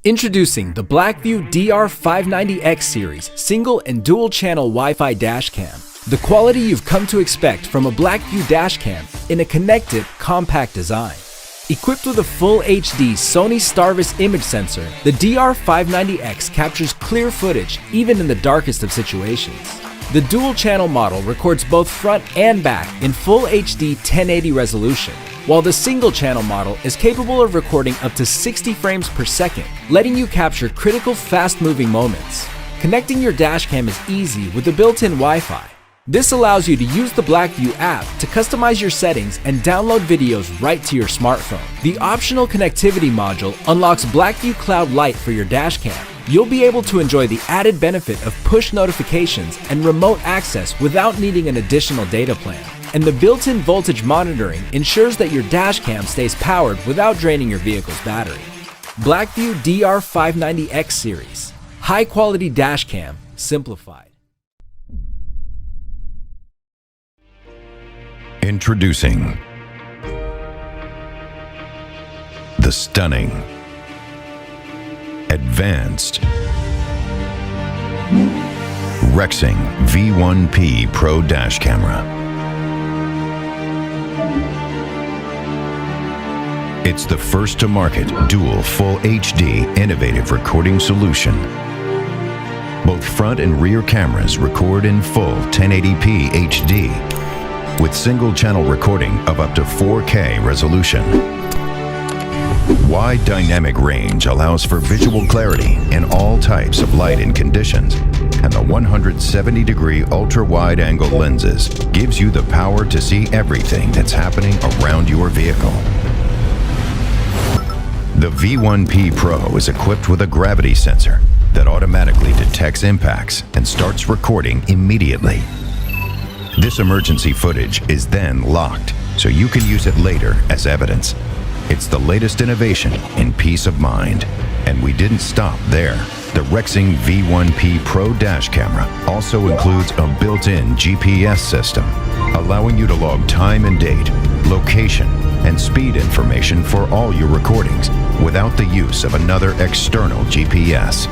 Introducing the BlackVue DR590X series single and dual channel Wi-Fi dashcam. The quality you've come to expect from a BlackVue dashcam in a connected, compact design. Equipped with a full HD Sony Starvis image sensor, the DR590X captures clear footage even in the darkest of situations. The dual channel model records both front and back in full HD 1080 resolution, while the single channel model is capable of recording up to 60 frames per second, letting you capture critical fast-moving moments. Connecting your dashcam is easy with the built-in Wi-Fi. This allows you to use the BlackVue app to customize your settings and download videos right to your smartphone. The optional connectivity module unlocks BlackVue Cloud Lite for your dashcam. You'll be able to enjoy the added benefit of push notifications and remote access without needing an additional data plan. And the built-in voltage monitoring ensures that your dashcam stays powered without draining your vehicle's battery. BlackVue DR590X series. High-quality dashcam simplified. Introducing the stunning, advanced Rexing V1P Pro Dash Camera. It's the first to market dual full HD innovative recording solution. Both front and rear cameras record in full 1080p HD with single channel recording of up to 4K resolution. Wide dynamic range allows for visual clarity in all types of light and conditions, and the 170-degree ultra-wide-angle lenses gives you the power to see everything that's happening around your vehicle. The V1P Pro is equipped with a gravity sensor that automatically detects impacts and starts recording immediately. This emergency footage is then locked, so you can use it later as evidence. It's the latest innovation in peace of mind. And we didn't stop there. The Rexing V1P Pro Dash Camera also includes a built-in GPS system, allowing you to log time and date, location, and speed information for all your recordings without the use of another external GPS.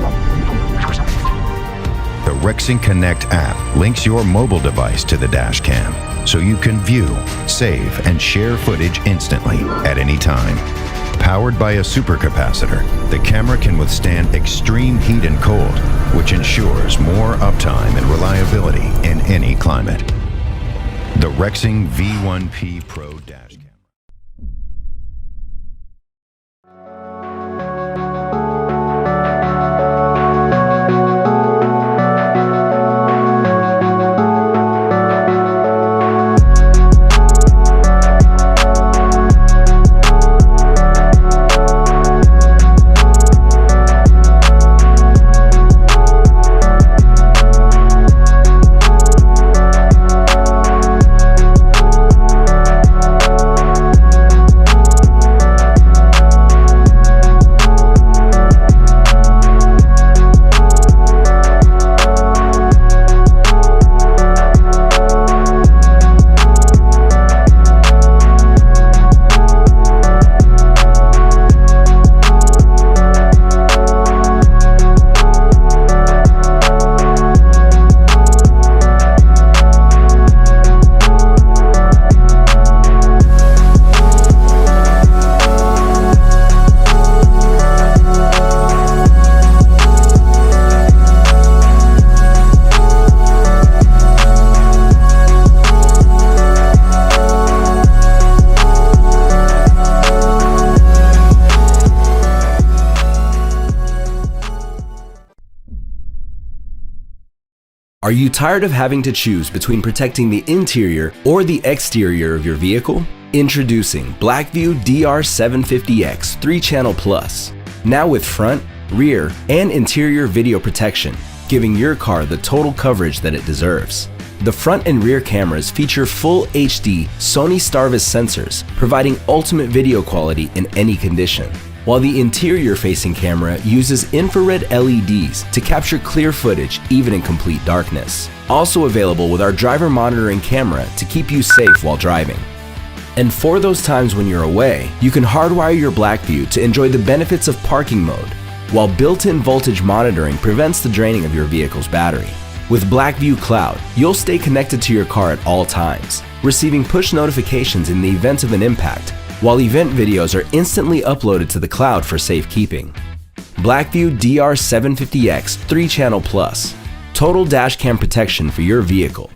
The Rexing Connect app links your mobile device to the dashcam, so you can view, save, and share footage instantly at any time. Powered by a supercapacitor, the camera can withstand extreme heat and cold, which ensures more uptime and reliability in any climate. The Rexing V1P Pro Dash Camera. Are you tired of having to choose between protecting the interior or the exterior of your vehicle? Introducing BlackVue DR750X 3-Channel Plus, now with front, rear, and interior video protection, giving your car the total coverage that it deserves. The front and rear cameras feature full HD Sony Starvis sensors, providing ultimate video quality in any condition. while the interior-facing camera uses infrared LEDs to capture clear footage even in complete darkness. Also available with our driver monitoring camera to keep you safe while driving. And for those times when you're away, you can hardwire your BlackVue to enjoy the benefits of parking mode, while built-in voltage monitoring prevents the draining of your vehicle's battery. With BlackVue Cloud, you'll stay connected to your car at all times, receiving push notifications in the event of an impact, while event videos are instantly uploaded to the cloud for safekeeping. BlackVue DR750X 3-Channel Plus, total dashcam protection for your vehicle.